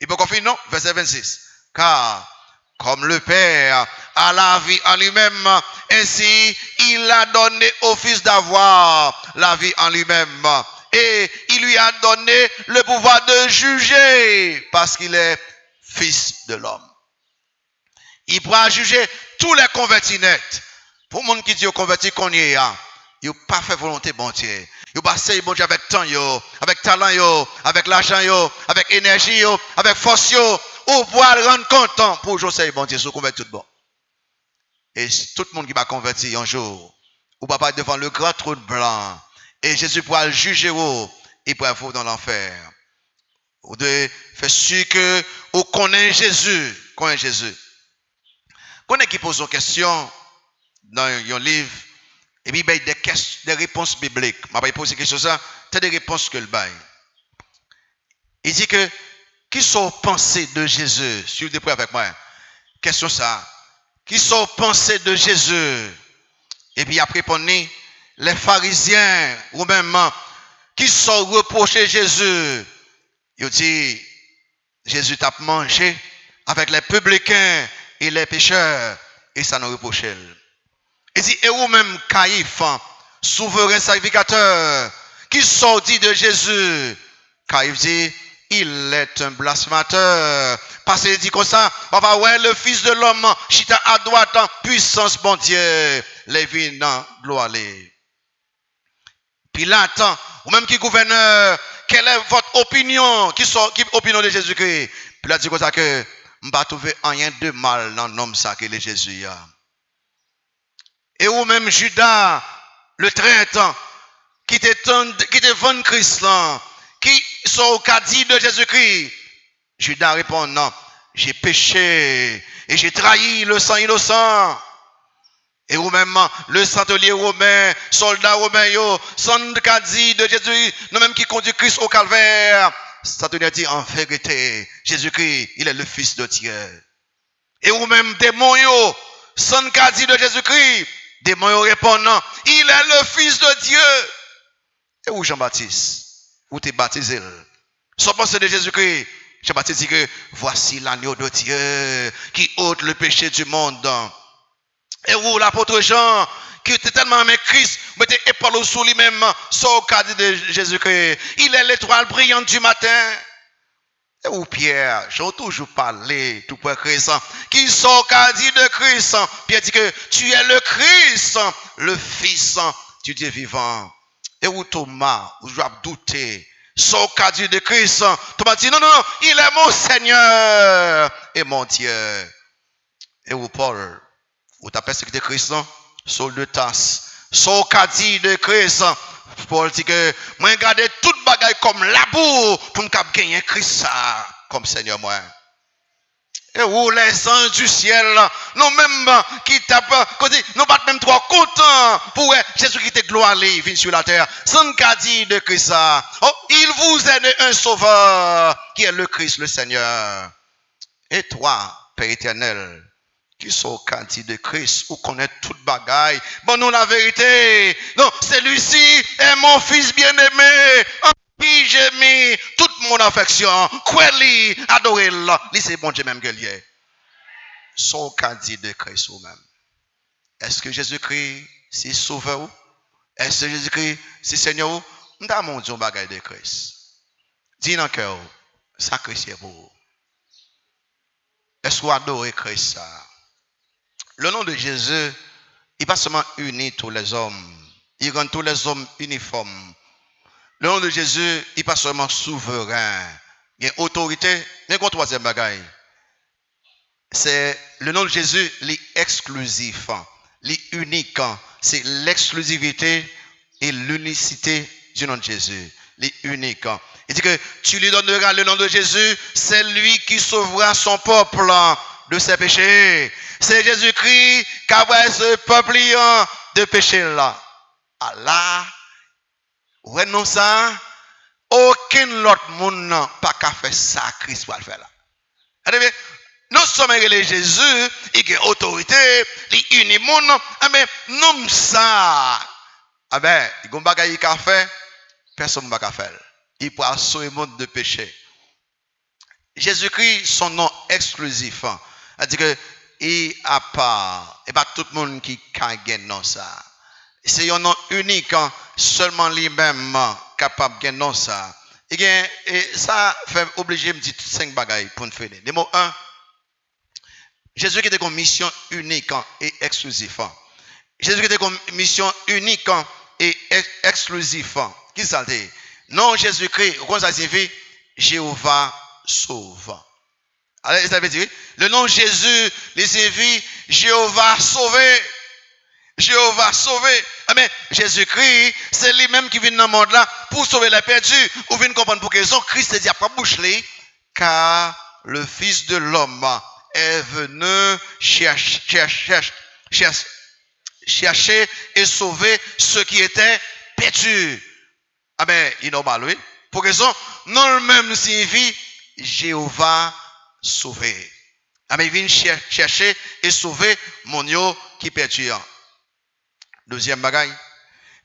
Il peut confirmer, non? Verset 26. Car comme le Père a la vie en lui-même, ainsi il a donné au Fils d'avoir la vie en lui-même. Et il lui a donné le pouvoir de juger parce qu'il est Fils de l'homme. Il pourra juger tous les convertis nets. Pour les gens qui disent convertis qu'on y est, ils n'ont pas fait volonté bon Dieu. Ils n'ont pas essayé bon Dieu avec temps, avec talent, avec l'argent, avec énergie, avec force. Ou pour rendre content pour jouer bon Dieu, se convertir tout bon. Et tout le monde qui va convertir un jour, ou va pas devant le grand trône blanc, et Jésus pourra le juger, il pourra vous dans l'enfer. Vous devez faire sûr que vous connaissez Jésus. Connaissez qui pose une question dans un livre, et puis il y a des réponses bibliques. Je vais poser quelque chose ça, c'est des réponses que le bail. Il dit que qui sont pensées de Jésus? Suivez près avec moi. Question ça. Qui sont pensées de Jésus? Et puis après, prenez les pharisiens ou même qui sont reprochés Jésus. Il dit, Jésus t'a mangé avec les publicains et les pécheurs et ça nous reprochait. Il dit, et ou même Caïphe, souverain sacrificateur, qui sont dit de Jésus? Caïphe dit, il est un blasphémateur. Parce qu'il dit comme ça, papa, ouais, le Fils de l'homme, chita à droite en puissance, bon Dieu, les vies dans gloire. Pilate, ou même qui gouverneur, quelle est votre opinion? Qui opinion de Jésus-Christ? Pilate dit comme ça que, je ne vais pas trouver rien de mal dans l'homme ça que est Jésus. Et ou même Judas, le traître, qui te vend Christ là, qui sont au caddie de Jésus-Christ. Judas répond, non, j'ai péché et j'ai trahi le sang innocent. Et ou même le centurion romain, soldat romain, son caddie de Jésus, nous même qui conduit Christ au calvaire. Centurion dit, en vérité, Jésus-Christ, il est le Fils de Dieu. Et ou même démon, son caddie de Jésus-Christ, démon répond, non, il est le Fils de Dieu. Et où Jean-Baptiste? Où tu es baptisé? Sans penser de Jésus-Christ, Jean-Baptiste dit que voici l'agneau de Dieu qui ôte le péché du monde. Et où l'apôtre Jean, qui était tellement aimé Christ, mettait épaule sous lui-même, son caddie de Jésus-Christ. Il est l'étoile brillante du matin. Et où Pierre, j'ai toujours parlé, tout pour Christ, qui sont caddie de Christ. Pierre dit que tu es le Christ, le Fils du Dieu vivant. Et où Thomas, où je dois douter, son caddie de Christ, Thomas dit non, il est mon Seigneur et mon Dieu. Et où Paul, où tu as persécuté Christ, Saul de Tasse, son caddie de Christ, Paul dit que moi garder toute bagaille comme labour pour me gagner Christ comme Seigneur moi. Et où les anges du ciel, nous-mêmes qui tapent, nous pas même trop contents pour Jésus qui était gloire, il vient sur la terre. Sans qu'à dire de Christ, oh, il vous est né un sauveur qui est le Christ, le Seigneur. Et toi, Père éternel, qui sont candidat de Christ, ou connaît toute bagaille, bon, nous la vérité, non, celui-ci est mon fils bien-aimé, en qui j'ai mis toute mon affection, croyez-lui, adorez-le, c'est bon Dieu même que lié. Son candidat de Christ ou même. Est-ce que Jésus-Christ, c'est sauveur? Est-ce que Jésus-Christ, c'est Seigneur? Nous avons mon Dieu bagaille de Christ. Dis dans le cœur, sacrifiez pour. Est-ce qu'on adore Christ ça? Le nom de Jésus, il n'est pas seulement uni tous les hommes, il rend tous les hommes uniformes. Le nom de Jésus, il n'est pas seulement souverain, il y a autorité, mais il y a un troisième bagaille. C'est le nom de Jésus, l'exclusif, l'unique, c'est l'exclusivité et l'unicité du nom de Jésus, l'unique. Il dit que tu lui donneras le nom de Jésus, c'est lui qui sauvera son peuple de ses péchés. C'est Jésus-Christ qui a ce peuple de péché là. Allah, ouais non ça, aucun autre monde n'a pas qu'à faire ça, Christ va le faire là. Nous sommes les Jésus, il a autorité, il unit monde, mais non ça. Ah ben, il y a un bagage qu'il a fait, personne ne va le faire. Il peut sauver le monde de péché. Jésus-Christ, son nom exclusif, c'est-à-dire que il a pas, et pas tout le monde qui a gagné ça. C'est un nom unique, seulement lui-même capable de gagner ça. Et ça fait obliger me dire 5 bagailles pour nous faire. Numéro 1, Jésus qui était une mission unique et exclusive. Jésus qui était une mission unique et exclusive. Qui ça dit? Non, Jésus-Christ, comment ça signifie? Jéhovah sauve. Alors, ça veut dire, le nom Jésus, il signifie Jéhovah sauvé. Jéhovah sauvé. Mais Jésus-Christ, c'est lui-même qui vient dans le monde là pour sauver les perdus. Ou vient comprendre pour raison, Christ dit après bouche car le Fils de l'homme est venu chercher et sauver ceux qui étaient perdus. Ah ben, il est normal, oui. Pour raison, non le même signifie Jéhovah sauvé. Ah ben, il vient chercher et sauver mon yo qui perdu. Deuxième bagaille.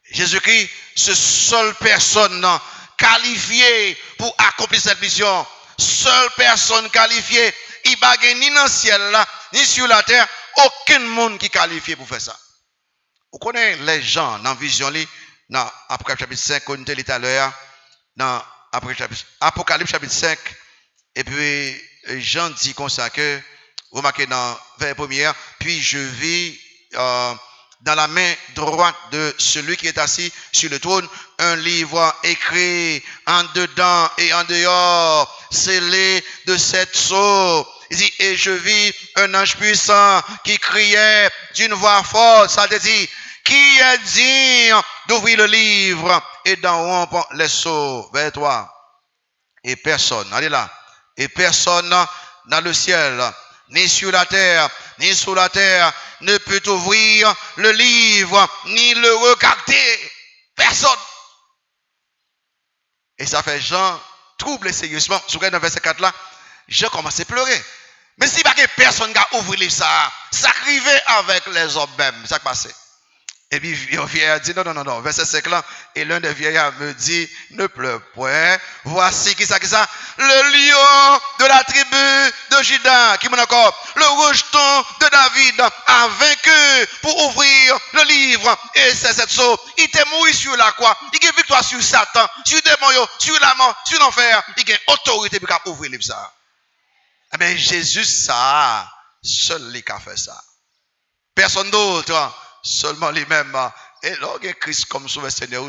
Jésus-Christ, ce seule personne qualifiée pour accomplir cette mission. Seule personne qualifiée. Il n'y a ni dans le ciel là, ni sur la terre, aucun monde qui est qualifié pour faire ça. Vous connaissez les gens dans la vision, dans Apocalypse chapitre 5, on était tout à l'heure, dans Apocalypse chapitre 5, et puis Jean dit comme ça que, vous remarquez dans vers première, puis je vis dans la main droite de celui qui est assis sur le trône, un livre écrit en dedans et en dehors, scellé de 7 sceaux. Il dit, et je vis un ange puissant qui criait d'une voix forte, ça te dit, qui est digne d'ouvrir le livre et d'en rompre les sceaux vers toi. Et personne, allez là, et personne dans le ciel, ni sur la terre, ni sous la terre, ne peut ouvrir le livre, ni le regarder. Personne. Et ça fait Jean trouble sérieusement. Sur le verset 4 là, Jean commence à pleurer. Mais si pas que personne n'a ouvert le livre, ça arrivait avec les hommes même. Ça passe. Et puis, le vieillard dit, non, verset 5 là, et l'un des vieillards me dit, ne pleure point, voici qui ça, le lion de la tribu de Juda, qui m'en encore, le rejeton de David, a vaincu pour ouvrir le livre, et c'est cette chose, il était mort sur la croix, il a victoire sur Satan, sur le démon, sur la mort, sur l'enfer, il a autorité pour ouvrir le livre ça. Eh bien, Jésus, ça, seul lui qui a fait ça. Personne d'autre. Seulement lui-même. Et là, Christ comme sauveur Seigneur,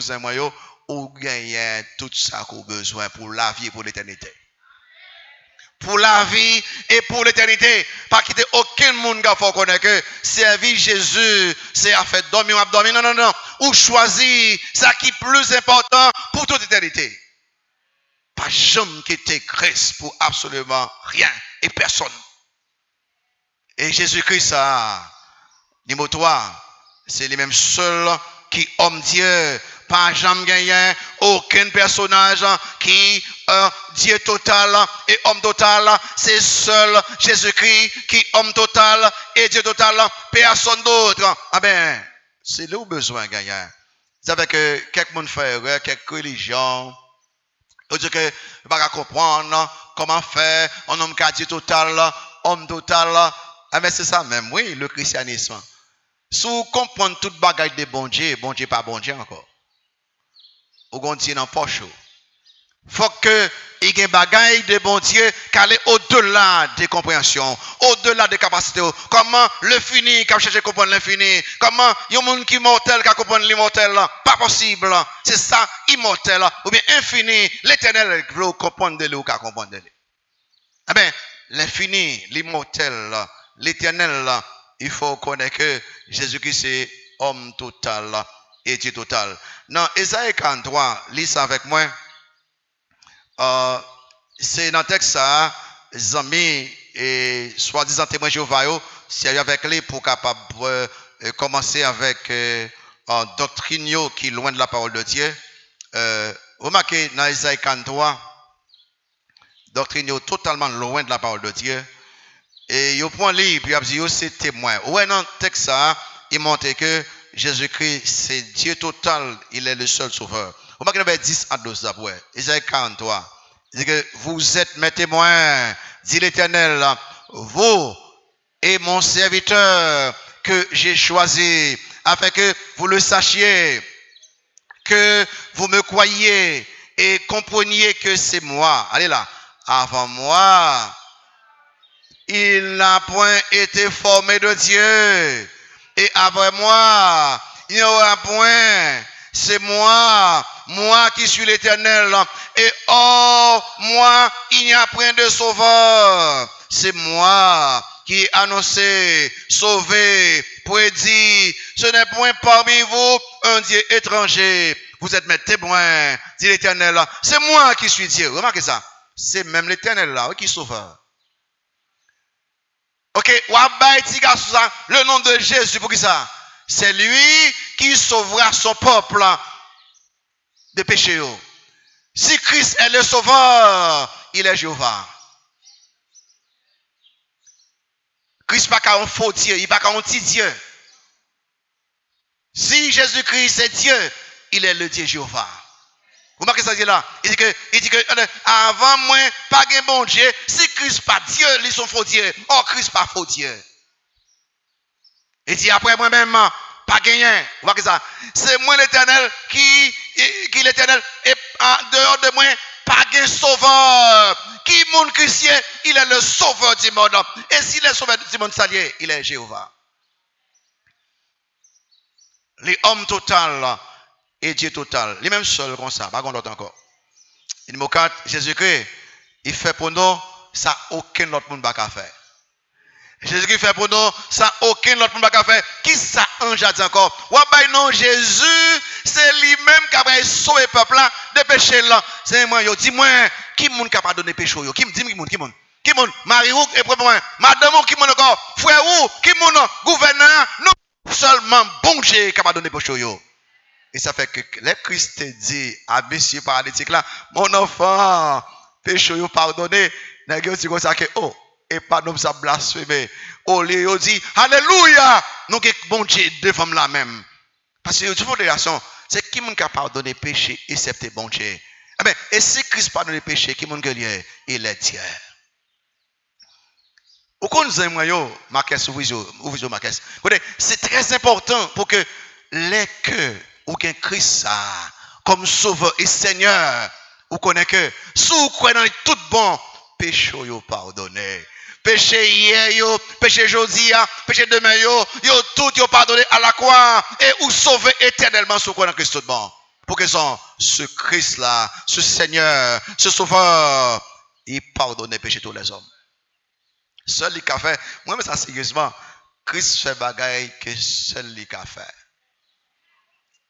ou gagne tout ça qu'on a besoin pour la vie et pour l'éternité. Pour la vie et pour l'éternité. Pas quitter aucun monde qui faut connaître que servir Jésus, c'est à faire dormir ou abdormir. Non. Ou choisir ça qui est plus important pour toute éternité. Pas jamais quitter Christ pour absolument rien et personne. Et Jésus-Christ, ça, numéro 3, c'est les mêmes seuls qui homme Dieu, pas jamais gagné aucun personnage qui Dieu total et homme total, c'est seul Jésus-Christ qui homme total et Dieu total, personne d'autre. Ah ben, c'est là où besoin gagner. Vous savez que quelques fait quelques religions, on dit que on va comprendre comment faire un homme qui a Dieu total, homme total. Ah mais c'est ça même, oui, le christianisme. Si vous comprenez toute bagaille de bon Dieu pas bon Dieu encore. Ou qu'on dit dans poche. Faut que il y ait bagaille de bon Dieu qui aller au-delà des compréhensions, au-delà des capacités. Comment le fini, quand chercher à comprendre l'infini, comment il y a un monde qui est mortel, qui comprend l'immortel, pas possible. C'est ça, immortel, ou bien infini, l'éternel, vous comprendre de lui ou qu'à comprendre de lui. Eh bien, l'infini, l'immortel, l'éternel, il faut connaître que Jésus-Christ c'est homme total et Dieu total. Dans Ésaïe 43, lis ça avec moi. C'est dans le texte ça, les amis et soi-disant témoins Jéhovah, c'est avec lui pour capable commencer avec doctrine qui est loin de la parole de Dieu. Remarquez dans Ésaïe 43, doctrine totalement loin de la parole de Dieu. Et il prend lui, puis il dit c'est témoin. Ouais, dans le texte ça, il montre que Jésus-Christ, c'est Dieu total, il est le seul sauveur. Remarquez dans 10 à 12 après, Ésaïe 43. Il dit que vous êtes mes témoins, dit l'Éternel, vous et mon serviteur que j'ai choisi, afin que vous le sachiez, que vous me croyiez et compreniez que c'est moi. Allez là, avant moi, il n'a point été formé de Dieu. Et après moi, il n'y aura point. C'est moi qui suis l'Éternel. Et hors moi, il n'y a point de sauveur. C'est moi qui ai annoncé, sauvé, prédit. Ce n'est point parmi vous un Dieu étranger. Vous êtes mes témoins, dit l'Éternel. C'est moi qui suis Dieu. Remarquez ça. C'est même l'Éternel là qui est sauveur. Ok, le nom de Jésus, pour qui ça? C'est lui qui sauvera son peuple de péché. Si Christ est le sauveur, il est Jéhovah. Christ n'est pas un faux Dieu, il n'est pas un petit Dieu. Si Jésus-Christ est Dieu, il est le Dieu Jéhovah. Vous marquez ça dit là? Il dit que avant moi, pas de bon Dieu. Si Christ pas Dieu, ils sont faux Dieu. Oh, Christ pas faux Dieu. Il dit après moi-même, pas gagné. Vous voyez ça? C'est moi l'éternel qui l'éternel est en dehors de moi, pas de sauveur. Qui monde chrétien, il est le sauveur du monde. Et s'il est sauveur du monde salier, il est Jéhovah. Les hommes total et Dieu total. Les mêmes seuls comme ça, pas qu'on d'autre encore. Numéro 4, Jésus-Christ, il fait pour nous, ça aucun autre monde n'a qu'à faire. Jésus-Christ fait pour nous, ça aucun autre monde n'a qu'à faire. Qui ça ange a dit encore? Ouais, ben non, Jésus, c'est lui-même qui a sauvé le peuple là, de péché là. C'est moi, yo, dis-moi, qui monde qui a pardonné péché yo? Qui monde? Marie ou, et pour moi, madame ou, qui monde encore? Frère ou, qui monde? Gouverneur? Non, seulement bon Dieu qui a pardonné péché yo. Et ça fait que le Christ dit à monsieur paralytique là, mon enfant, péché yo pardonné. Nèg yo dit comme ça que oh, et pas nous ça blasphémer. Oh, les dit alléluia. Nous que bon Dieu devant la même. Parce que tu vois des raisons, c'est qui moun qui a pardonné péché et accepté bon Dieu. Eh ben, et si Christ pardonne péché, qui moun que lui il est Dieu. Ou qu'on nous aime yo, Marquès ou Marquès. C'est très important pour que les cœurs ou qu'un Christ comme sauveur et Seigneur, ou connaît que sous quoi dans tout bon péché yo pardonné. Péché hier yo, péché aujourd'hui, péché demain yo tout yo pardonné à la croix et ou sauvé éternellement sous quoi dans Christ tout bon. Pour que ce Christ là, ce Seigneur, ce sauveur, il pardonne péché tous les hommes. Seul lui qui a fait, moi mais ça sérieusement, Christ fait bagaille que seul lui qui a fait.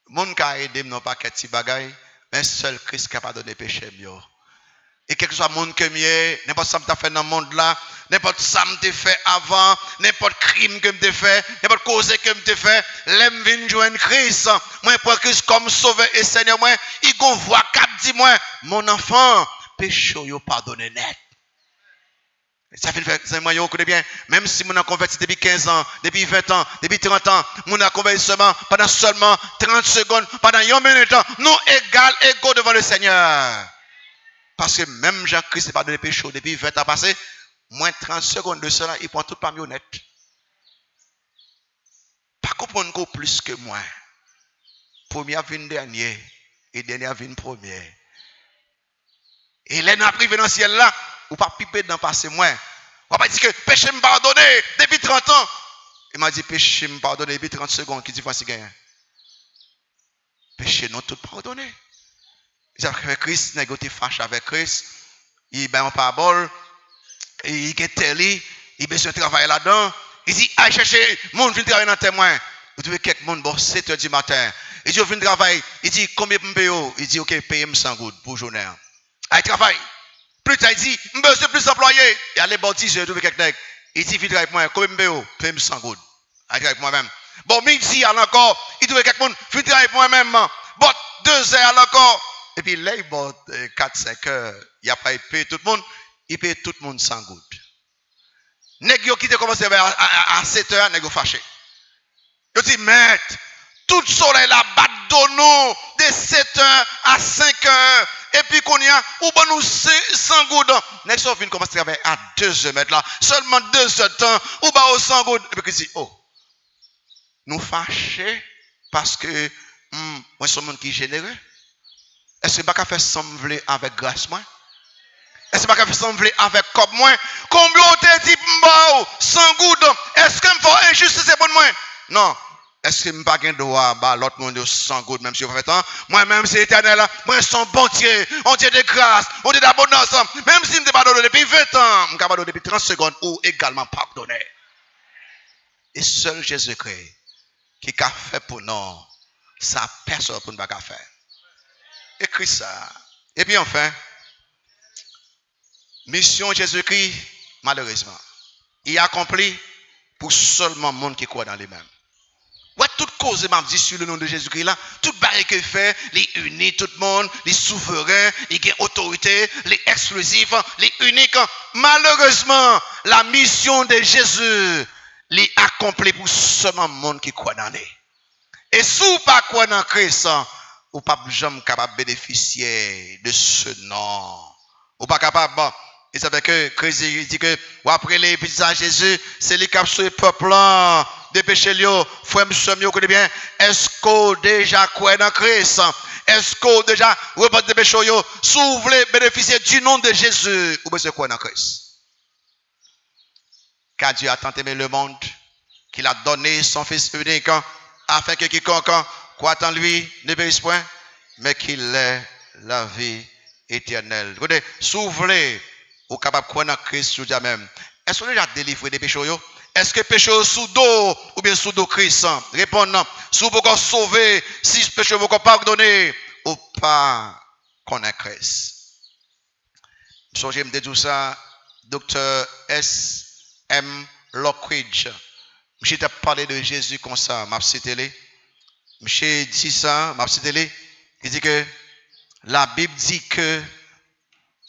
Moun ka aidé non pas qu'est bagaille, mais seul Christ qui a pardonné péché mieux. Et quelque soit monde que mieux, n'importe ça t'a fait dans le monde là, n'importe ça que je fait avant, n'importe crime que je fait, n'importe cause que je fait, l'aime vient joindre Christ. Moi, pour Christ comme sauveur et Seigneur, moi, il voit cap dit moi, mon enfant, péché yo pardonné net. Ça fait que moi, je connais bien, même si mon a converti depuis 15 ans, depuis 20 ans, depuis 30 ans, mon a converti pendant seulement 30 secondes, pendant 1 minute, nous égaux devant le Seigneur. Parce que même Jean-Christ n'a pas donné péché depuis 20 ans passé, moins 30 secondes de cela, il prend tout parmi honnête. Pas comprendre plus que moi. Premier vient dernier, et dernier vient premier. Et les n'a privé dans le ciel là, ou pas piper dans passé moi. On va pas dire que péché me pardonné depuis 30 ans. Il m'a dit péché me pardonné depuis 30 secondes. Qui dit voici gagnant. Péché non tout pardonné. Il avec Christ, négocié fâche avec Christ. Il ben en parabole. Il est télé. Il besoin de travailler là-dedans. Il dit allez chercher monde vient travailler dans témoin. Vous trouvez quelques monde bon 7 h du matin. Il dit vient travailler. Il dit combien me paye? Il dit OK, payez-moi 100 gouttes pour journée. Allez travaille. Plus tard, il dit, je besoin plus employé. Il allait bon 10 heures, trouver quelqu'un. Il dit, vite avec moi, combien me paye? Paye-moi 100 gouttes. Avec moi-même. Bon, midi, alors encore, il trouve quelqu'un, vite avec moi-même. Bon, 2 heures, alors encore. Et puis là, il bon 4-5 heures. Il a pas payé tout le monde. Il paye tout le monde 100 gouttes. Nèg yo qui te commencé à 7 heures, nèg yo fâché. Il dit, maître, tout le soleil là bat d'eau de 7 heures à 5 heures. Et puis qu'on y a, ou bon nous 100 gouttes. Nèg so vient commencer à travailler à 2 heures mettre là. Seulement 2 heures de temps, ou bah au 100 gouttes. Et puis il dit, oh, nous fâchés parce que moi, je suis un monde qui est généreux. Est-ce que je ne peux pas faire sembler avec grâce moi? Est-ce que je ne peux pas faire sembler avec comme moi? Combien on te dit, 100 gouttes? Est-ce que je fais injustice pour moi? Non. Est-ce que je ne peux pas avoir droit à l'autre monde de 100 gouttes, même si je fais tant? Moi-même, c'est éternel. Moi, je suis un bon Dieu. On Dieu de grâce. On Dieu d'abondance. Même si je ne pas donné depuis 20 ans, je ne pas donné depuis 30 secondes ou également pardonné. Et seul Jésus-Christ qui a fait pour nous, ça personne pour ne pas faire. Écris ça. Et puis enfin, mission Jésus-Christ, malheureusement, il a accompli pour seulement le monde qui croit dans lui-même. Ouais, toute cause m'a dit sur le nom de Jésus-Christ là, toute barrière qu'il fait, les unis tout le monde, les souverains, il a autorité, les exclusifs, les uniques. Malheureusement, la mission de Jésus l'est accomplie pour seulement le monde qui croit dans lui. Et si vous pas croire dans Christ, vous pas jamais capable de bénéficier de ce nom. Vous pas capable. Et ça fait que Christ dit que après les petits Jésus, c'est les cap sur le peuple là. Dépêchez le frère monsieur mieux connaît bien. Est-ce que déjà croit dans Christ? Est-ce que déjà repose dépêchez yo, si vous voulez bénéficier du nom de Jésus, vous besoin croire dans Christ. Car Dieu a tant aimé le monde qu'il a donné son fils unique afin que quiconque croit en lui ne périsse point, mais qu'il ait la vie éternelle. Regardez, si vous voulez, vous êtes capable de croire dans Christ sous Dieu même. Est-ce que vous avez déjà délivré des péchés? Est-ce que péché sous dos ou bien sous dos Christ? Répondez, si vous pouvez sauver, si ce péché vous pardonner ou pas connaître Christ. Je me dis tout ça, Dr. S.M. Lockridge. Je t'ai parlé de Jésus comme ça, m'a cité les. Je dit ça, m'a cité les. Il dit que la Bible dit que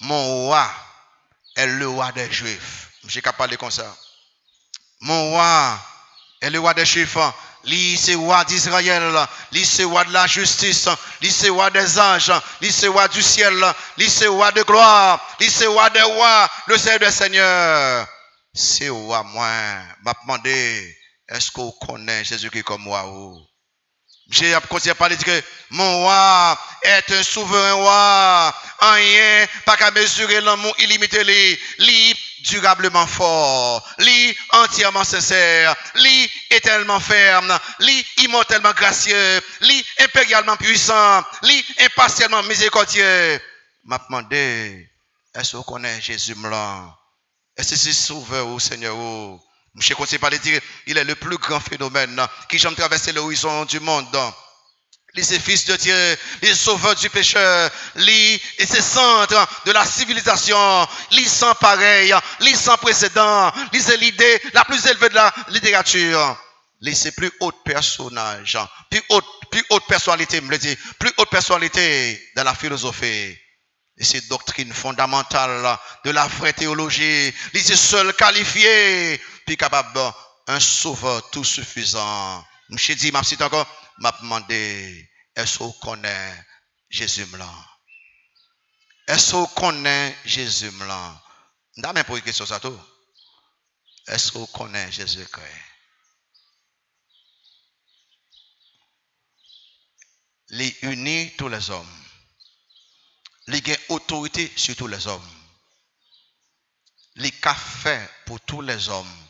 mon roi est le roi des Juifs. Je suis capable de parler comme ça. Mon roi est le roi des Juifs. Lui, c'est roi d'Israël. Lui, c'est roi de la justice. Lui, c'est roi des anges. Lui, c'est roi du ciel. Lui, c'est roi de gloire. Lui, c'est roi des rois. Le Seigneur des seigneurs. C'est roi moi. M'a demandé, est-ce qu'on connaît Jésus-Christ comme moi? J'ai continué à parler de que mon roi est un souverain roi. Rien, pas qu'à mesurer l'amour illimité, lui durablement fort, lui entièrement sincère, lui éternellement ferme, lui immortellement gracieux, lui impérialement puissant, lui impartialement miséricordieux. M'a demandé, est-ce qu'on connaît Jésus blanc? Est-ce que c'est sauveur au Seigneur? Je continue par le dire, il est le plus grand phénomène qui jamais traversé l'horizon du monde. Lui, c'est fils de Dieu. Lui, sauveur du pécheur. Lui, et c'est centre de la civilisation. Lui, sans pareil. Lui, sans précédent. Lui, c'est l'idée la plus élevée de la littérature. Lui, c'est plus haut personnage. Plus haute personnalité, me le dit. Plus haute personnalité de la philosophie. Et c'est doctrine fondamentale de la vraie théologie. Lui, c'est seul qualifié. Puis capable, un sauveur tout suffisant. Je dis, m'a cité encore, m'a demandé, est-ce qu'on connaît Jésus blanc? Est-ce qu'on connaît Jésus blanc? N'a même pas une question ça tout. Est-ce qu'on connaît Jésus-Christ? Il unit tous les hommes. Il a autorité sur tous les hommes. Il a fait pour tous les hommes.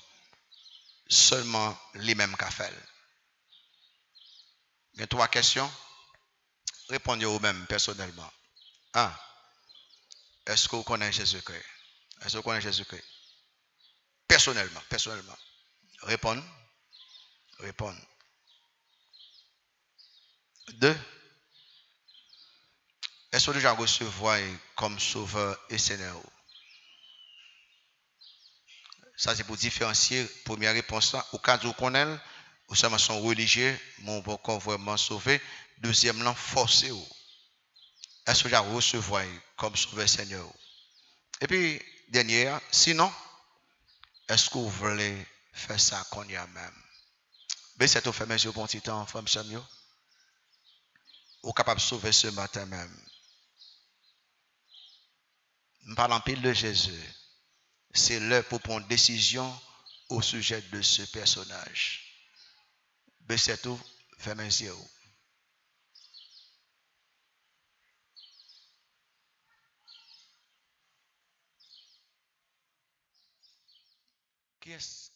Seulement les mêmes qu'a fait. Il y a 3 questions. Répondez vous-même personnellement. 1. Est-ce que vous connaissez Jésus-Christ? Est-ce que vous connaissez Jésus-Christ? Personnellement. Répondre. 2. Est-ce que vous déjà recevoir comme sauveur et Seigneur? Ça, c'est pour différencier. Première réponse, là, au cas où vous connaissez, ou seulement sont religieux, mon bon vraiment sauvé. Deuxième, là, forcé. Est-ce que vous déjà recevoir comme sauveur et Seigneur? Et puis, dernière, sinon, est-ce que vous voulez faire ça qu'on y a même? Mais c'est au fait mes yeux bon petit temps, frère Samuel. Vous êtes capable de sauver ce matin même. Je parle en pile de Jésus. C'est l'heure pour prendre une décision au sujet de ce personnage. Mais c'est tout, fait mes yeux. Qui est